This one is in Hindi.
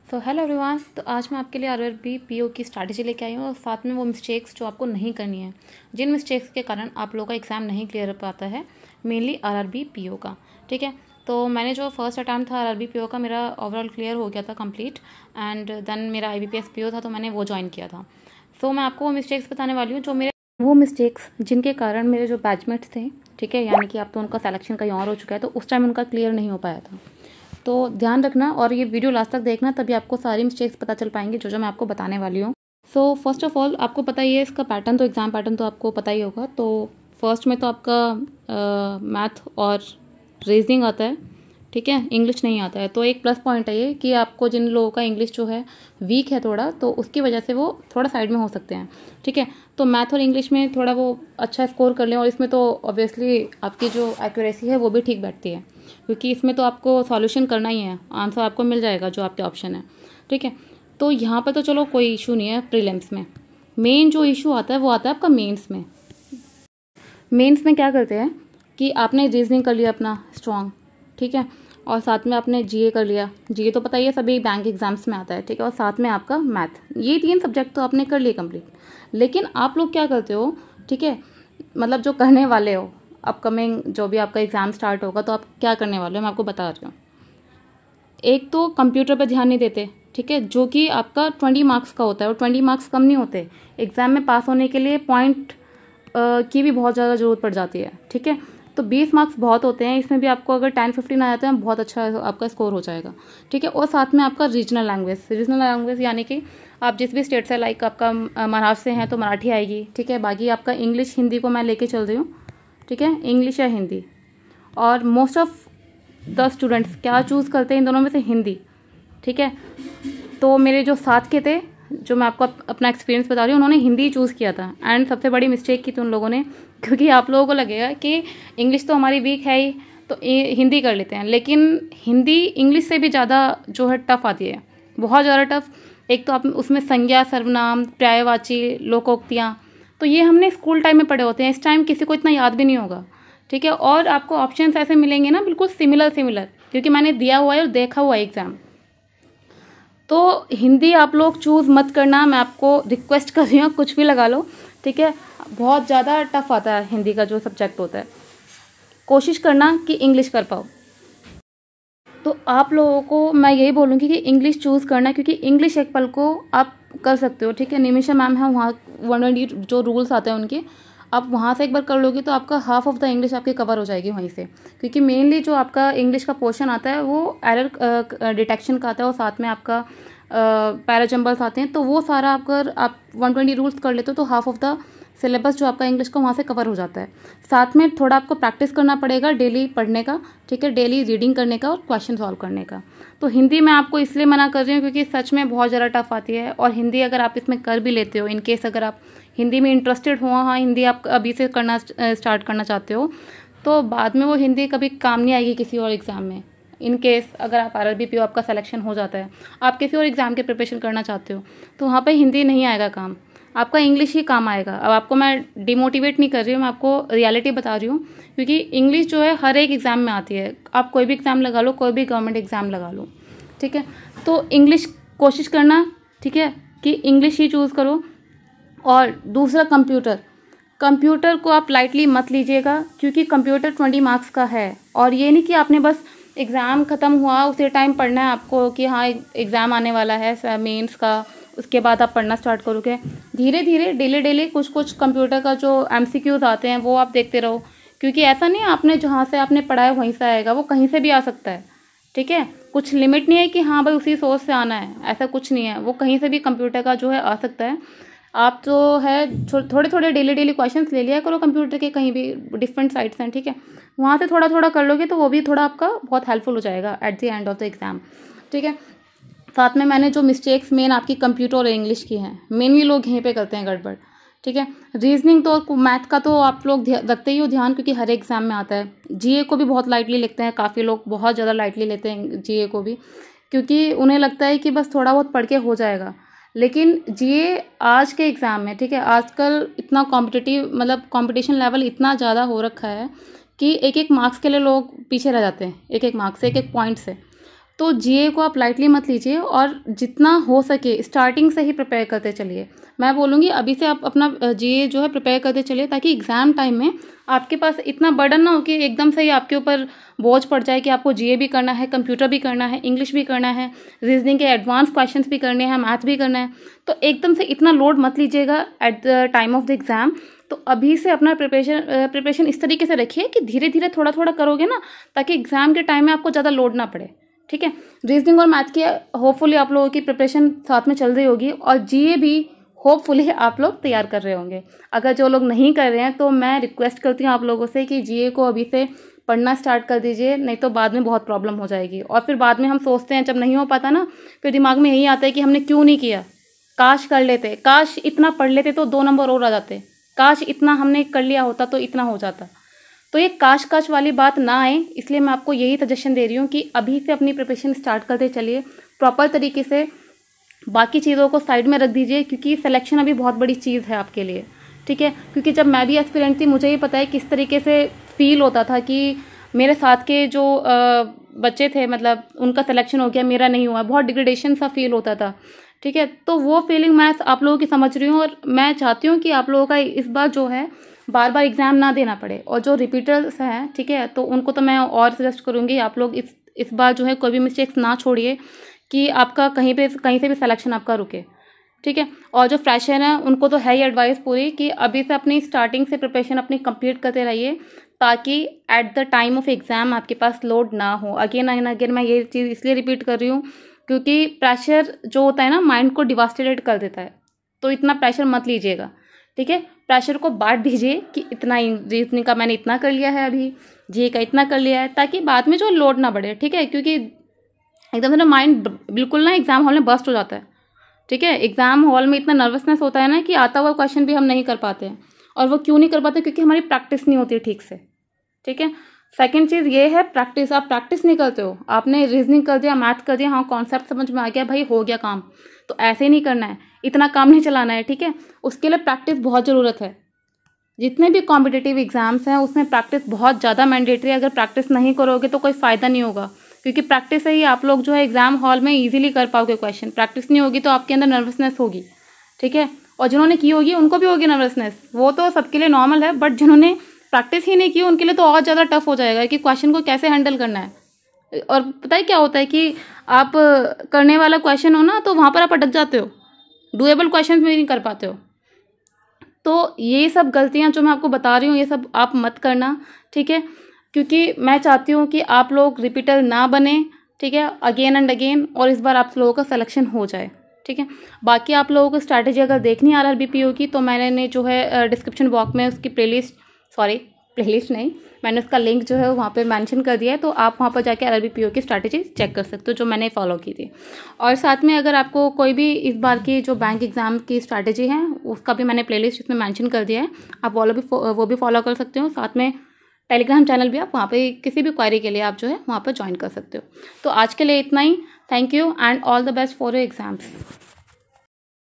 Hello everyone. तो आज मैं आपके लिए आरआरबी पीओ की स्ट्रैटेजी लेके आई हूँ और साथ में वो मिस्टेक्स जो आपको नहीं करनी है, जिन मिस्टेक्स के कारण आप लोगों का एग्ज़ाम नहीं क्लियर हो पाता है, मेनली आरआरबी पीओ का। ठीक है, तो मैंने जो फर्स्ट अटैम्प्ट था आरआरबी पीओ का, मेरा ओवरऑल क्लियर हो गया था कंप्लीट। एंड देन मेरा आईबीपीएस पीओ था, तो मैंने वो ज्वाइन किया था। सो मैं आपको वो मिस्टेक्स बताने वाली हूँ, जो मेरे वो मिस्टेक्स जिनके कारण मेरे जो बैचमेट्स थे, ठीक है, यानी कि अब तो उनका सिलेक्शन कहीं और हो चुका है, तो उस टाइम उनका क्लियर नहीं हो पाया था। तो ध्यान रखना और ये वीडियो लास्ट तक देखना, तभी आपको सारी मिस्टेक्स पता चल पाएंगे जो मैं आपको बताने वाली हूँ। सो फर्स्ट ऑफ ऑल आपको पता ही है इसका पैटर्न, तो एग्ज़ाम पैटर्न तो आपको पता ही होगा। तो फर्स्ट में तो आपका मैथ और रीजनिंग आता है, ठीक है, इंग्लिश नहीं आता है। तो एक प्लस पॉइंट है ये कि आपको, जिन लोगों का इंग्लिश जो है वीक है थोड़ा, तो उसकी वजह से वो थोड़ा साइड में हो सकते हैं। ठीक है, तो मैथ और इंग्लिश में थोड़ा वो अच्छा स्कोर कर लें, और इसमें तो ऑब्वियसली आपकी जो एक्यूरेसी है वो भी ठीक बैठती है, क्योंकि इसमें तो आपको सॉल्यूशन करना ही है, आंसर आपको मिल जाएगा जो आपके ऑप्शन है। ठीक है, तो यहाँ पर तो चलो कोई इशू नहीं है प्रीलिम्स में। मेन जो इशू आता है वो आता है आपका मेंस में। मेंस में क्या करते हैं कि आपने रीजनिंग कर लिया अपना स्ट्रॉन्ग, ठीक है, और साथ में आपने जीए कर लिया। जीए तो पता ही है सभी बैंक एग्जाम्स में आता है, ठीक है, और साथ में आपका मैथ, ये 3 सब्जेक्ट तो आपने कर लिए कंप्लीट। लेकिन आप लोग क्या करते हो, ठीक है, मतलब जो करने वाले हो, अपकमिंग जो भी आपका एग्ज़ाम स्टार्ट होगा तो आप क्या करने वाले हो मैं आपको बता रही हूँ। एक तो कंप्यूटर पर ध्यान नहीं देते, ठीक है, जो कि आपका 20 मार्क्स का होता है, और 20 मार्क्स कम नहीं होते। एग्ज़ाम में पास होने के लिए पॉइंट की भी बहुत ज़्यादा ज़रूरत पड़ जाती है। ठीक है, तो 20 मार्क्स बहुत होते हैं, इसमें भी आपको अगर 10-15 आ जाते हैं बहुत अच्छा आपका स्कोर हो जाएगा। ठीक है, और साथ में आपका रीजनल लैंग्वेज यानी कि आप जिस भी स्टेट से, लाइक आपका महाराष्ट्र से हैं तो मराठी आएगी, ठीक है, बाकी आपका इंग्लिश हिंदी को मैं लेके चल रही हूँ, ठीक है, इंग्लिश या हिंदी। और मोस्ट ऑफ द स्टूडेंट्स क्या चूज़ करते हैं इन दोनों में से? हिंदी। ठीक है, तो मेरे जो साथ के थे, जो मैं आपको अपना एक्सपीरियंस बता रही हूँ, उन्होंने हिंदी चूज़ किया था। एंड सबसे बड़ी मिस्टेक की थी उन लोगों ने, क्योंकि आप लोगों को लगेगा कि इंग्लिश तो हमारी वीक है ही, तो हिंदी कर लेते हैं। लेकिन हिंदी इंग्लिश से भी ज़्यादा जो है टफ आती है, बहुत ज़्यादा टफ। एक तो आप उसमें संज्ञा, सर्वनाम, पर्यायवाची, लोकोक्तियाँ, तो ये हमने स्कूल टाइम में पढ़े होते हैं, इस टाइम किसी को इतना याद भी नहीं होगा। ठीक है, और आपको ऑप्शंस ऐसे मिलेंगे ना बिल्कुल सिमिलर, क्योंकि मैंने दिया हुआ है और देखा हुआ है एग्ज़ाम। तो हिंदी आप लोग चूज़ मत करना, मैं आपको रिक्वेस्ट कर रही हूँ, कुछ भी लगा लो, ठीक है, बहुत ज़्यादा टफ आता है हिंदी का जो सब्जेक्ट होता है। कोशिश करना कि इंग्लिश कर पाओ। तो आप लोगों को मैं यही बोलूँगी कि इंग्लिश चूज़ करना, क्योंकि इंग्लिश एक पल को आप कर सकते हो। ठीक है, निमिषा मैम है वहाँ, 120 जो रूल्स आते हैं उनके, आप वहाँ से एक बार कर लोगे तो आपका हाफ ऑफ द इंग्लिश आपकी कवर हो जाएगी वहीं से। क्योंकि मेनली जो आपका इंग्लिश का पोर्शन आता है वो एरर डिटेक्शन का आता है, और साथ में आपका पैराजम्बल्स आते हैं। तो वो सारा अगर आप 120 रूल्स कर लेते हो तो हाफ ऑफ द सिलेबस जो आपका इंग्लिश का वहाँ से कवर हो जाता है। साथ में थोड़ा आपको प्रैक्टिस करना पड़ेगा डेली पढ़ने का, ठीक है, डेली रीडिंग करने का और क्वेश्चन सॉल्व करने का। तो हिंदी मैं आपको इसलिए मना कर रही हूँ क्योंकि सच में बहुत ज़्यादा टफ आती है। और हिंदी अगर आप इसमें कर भी लेते हो, इन केस अगर आप हिंदी में इंटरेस्टेड हो, हाँ, हिंदी आप अभी से करना स्टार्ट करना चाहते हो, तो बाद में वो हिंदी कभी काम नहीं आएगी किसी और एग्ज़ाम में। इन केस अगर आप आरआरबी पीओ आपका सिलेक्शन हो जाता है, आप किसी और एग्ज़ाम के प्रिपरेशन करना चाहते हो, तो वहाँ पे हिंदी नहीं आएगा काम, आपका इंग्लिश ही काम आएगा। अब आपको मैं डिमोटिवेट नहीं कर रही हूँ, मैं आपको रियलिटी बता रही हूँ, क्योंकि इंग्लिश जो है हर एक एग्ज़ाम में आती है। आप कोई भी एग्ज़ाम लगा लो, कोई भी गवर्नमेंट एग्ज़ाम लगा लो, ठीक है, तो इंग्लिश कोशिश करना, ठीक है, कि इंग्लिश ही चूज़ करो। और दूसरा कंप्यूटर को आप लाइटली मत लीजिएगा, क्योंकि कंप्यूटर 20 मार्क्स का है। और ये नहीं कि आपने बस एग्ज़ाम ख़त्म हुआ उसी टाइम पढ़ना है आपको, कि हाँ एग्ज़ाम आने वाला है मेंस का, उसके बाद आप पढ़ना स्टार्ट करोगे। धीरे धीरे डेली कुछ कंप्यूटर का जो MCQs आते हैं वो आप देखते रहो, क्योंकि ऐसा नहीं आपने जहाँ से आपने पढ़ा है वहीं से आएगा, वो कहीं से भी आ सकता है। ठीक है, कुछ लिमिट नहीं है कि हाँ भाई उसी सोर्स से आना है, ऐसा कुछ नहीं है, वो कहीं से भी कंप्यूटर का जो है आ सकता है। आप जो है थोड़े डेली क्वेश्चंस ले लिया करो कंप्यूटर के, कहीं भी डिफरेंट साइट्स हैं, ठीक है, वहाँ से थोड़ा कर लोगे तो वो भी थोड़ा आपका बहुत हेल्पफुल हो जाएगा at the end of the exam. ठीक है, साथ में मैंने जो मिस्टेक्स मेन आपकी कंप्यूटर और इंग्लिश की हैं, मेनली लोग यहीं पे करते हैं गड़बड़। ठीक है, रीजनिंग तो मैथ का तो आप लोग रखते ही हो ध्यान, क्योंकि हर एग्ज़ाम में आता है। जीए को भी बहुत लाइटली लिखते हैं, काफ़ी लोग बहुत ज़्यादा लाइटली लेते हैं जीए को भी, क्योंकि उन्हें लगता है कि बस थोड़ा बहुत पढ़ के हो जाएगा। लेकिन जीए आज के एग्ज़ाम में, ठीक है, आजकल इतना कॉम्पिटिटिव, मतलब कॉम्पिटिशन लेवल इतना ज़्यादा हो रखा है कि एक मार्क्स के लिए लोग पीछे रह जाते हैं, एक मार्क्स से, एक पॉइंट से। तो जीए को आप लाइटली मत लीजिए और जितना हो सके स्टार्टिंग से ही प्रिपेयर करते चलिए। मैं बोलूँगी अभी से आप अपना जीए जो है प्रिपेयर करते चलिए, ताकि एग्ज़ाम टाइम में आपके पास इतना बर्डन ना हो कि एकदम से ही आपके ऊपर बोझ पड़ जाए कि आपको जीए भी करना है, कंप्यूटर भी करना है, इंग्लिश भी करना है, रीजनिंग के एडवांस क्वेश्चंस भी करने हैं, मैथ भी करना है। तो एकदम से इतना लोड मत लीजिएगा at the time of the exam. तो अभी से अपना प्रिपरेशन इस तरीके से रखिए कि धीरे धीरे थोड़ा थोड़ा करोगे ना, ताकि एग्ज़ाम के टाइम में आपको ज़्यादा लोड ना पड़े। ठीक है, रीजनिंग और मैथ की होपफुली आप लोगों की प्रिपरेशन साथ में चल रही होगी, और जीए भी होपफुली आप लोग तैयार कर रहे होंगे। अगर जो लोग नहीं कर रहे हैं तो मैं रिक्वेस्ट करती हूँ आप लोगों से कि जीए को अभी से पढ़ना स्टार्ट कर दीजिए, नहीं तो बाद में बहुत प्रॉब्लम हो जाएगी। और फिर बाद में हम सोचते हैं जब नहीं हो पाता ना, फिर दिमाग में यही आता है कि हमने क्यों नहीं किया, काश कर लेते, काश इतना पढ़ लेते तो 2 नंबर और आ जाते, काश इतना हमने कर लिया होता तो इतना हो जाता। तो ये काश वाली बात ना आए, इसलिए मैं आपको यही सजेशन दे रही हूँ कि अभी से अपनी प्रिपरेशन स्टार्ट करते चलिए प्रॉपर तरीके से। बाकी चीज़ों को साइड में रख दीजिए, क्योंकि सिलेक्शन अभी बहुत बड़ी चीज़ है आपके लिए। ठीक है, क्योंकि जब मैं भी एस्पिरेंट थी मुझे ही पता है किस तरीके से फील होता था कि मेरे साथ के जो बच्चे थे, मतलब उनका सिलेक्शन हो गया, मेरा नहीं हुआ, बहुत डिग्रेडेशन सा फील होता था। ठीक है, तो वो फीलिंग मैं आप लोगों की समझ रही हूँ, और मैं चाहती हूँ कि आप लोगों का इस बार जो है बार बार एग्ज़ाम ना देना पड़े। और जो रिपीटर्स हैं, ठीक है, तो उनको तो मैं और सजेस्ट करूँगी आप लोग इस बार जो है कोई भी मिस्टेक्स ना छोड़िए कि आपका कहीं से भी सिलेक्शन आपका रुके। ठीक है, और जो फ्रेशर हैं उनको तो है ही एडवाइस पूरी कि अभी से अपनी स्टार्टिंग से प्रिपरेशन अपनी कंप्लीट करते रहिए, ताकि at the time of exam आपके पास लोड ना हो। अगेन एंड अगेन मैं ये चीज़ इसलिए रिपीट कर रही हूँ क्योंकि प्रेशर जो होता है ना माइंड को डिवास्टेटेड कर देता है, तो इतना प्रेशर मत लीजिएगा। ठीक है, प्रेशर को बांट दीजिए कि इतना रीजनिंग का मैंने इतना कर लिया है, अभी जीए का इतना कर लिया है, ताकि बाद में जो लोड ना बढ़े। ठीक है, क्योंकि एकदम से ना माइंड बिल्कुल ना एग्जाम हॉल में बस्ट हो जाता है। ठीक है, एग्जाम हॉल में इतना नर्वसनेस होता है ना कि आता हुआ क्वेश्चन भी हम नहीं कर पाते हैं। और वो क्यों नहीं कर पाते? क्योंकि हमारी प्रैक्टिस नहीं होती ठीक से। ठीक है, सेकंड चीज़ ये है प्रैक्टिस। आप प्रैक्टिस नहीं करते हो, आपने रीजनिंग कर दिया, मैथ कर दिया, हाँ कॉन्सेप्ट समझ में आ गया, भाई हो गया काम। तो ऐसे ही नहीं करना है, इतना काम नहीं चलाना है। ठीक है, उसके लिए प्रैक्टिस बहुत ज़रूरत है। जितने भी कॉम्पिटिटिव एग्जाम्स हैं उसमें प्रैक्टिस बहुत ज़्यादा मैंडेटरी है। अगर प्रैक्टिस नहीं करोगे तो कोई फ़ायदा नहीं होगा, क्योंकि प्रैक्टिस से ही आप लोग जो है एग्जाम हॉल में इजीली कर पाओगे क्वेश्चन। प्रैक्टिस नहीं होगी तो आपके अंदर नर्वसनेस होगी। ठीक है, और जिन्होंने की होगी उनको भी होगी नर्वसनेस, वो तो सबके लिए नॉर्मल है, बट जिन्होंने प्रैक्टिस ही नहीं की उनके लिए तो और ज़्यादा टफ हो जाएगा कि क्वेश्चन को कैसे हैंडल करना है। और पता है क्या होता है कि आप करने वाला क्वेश्चन हो ना तो वहाँ पर आप अटक जाते हो, डुएबल क्वेश्चन भी नहीं कर पाते हो। तो ये सब गलतियाँ जो मैं आपको बता रही हूँ ये सब आप मत करना। ठीक है, क्योंकि मैं चाहती हूँ कि आप लोग रिपीटर ना बने। ठीक है, अगेन एंड अगेन, और इस बार आप लोगों का सिलेक्शन हो जाए। ठीक है, बाकी आप लोगों को स्ट्रैटेजी अगर देखनी है RRB PO की तो मैंने जो है डिस्क्रिप्शन बॉक्स में उसकी प्लेलिस्ट नहीं, मैंने उसका लिंक जो है वहाँ पे मेंशन कर दिया है, तो आप वहाँ पर जाके RRB PO की स्ट्रैटेजी चेक कर सकते हो जो मैंने फॉलो की थी। और साथ में अगर आपको कोई भी इस बार की जो बैंक एग्ज़ाम की स्ट्रैटेजी है उसका भी मैंने प्लेलिस्ट इसमें मेंशन कर दिया है, आप वो भी फॉलो कर सकते हो। साथ में टेलीग्राम चैनल भी आप वहाँ पे किसी भी क्वेरी के लिए आप जो है वहाँ पर ज्वाइन कर सकते हो। तो आज के लिए इतना ही। Thank you and all the best for your exams.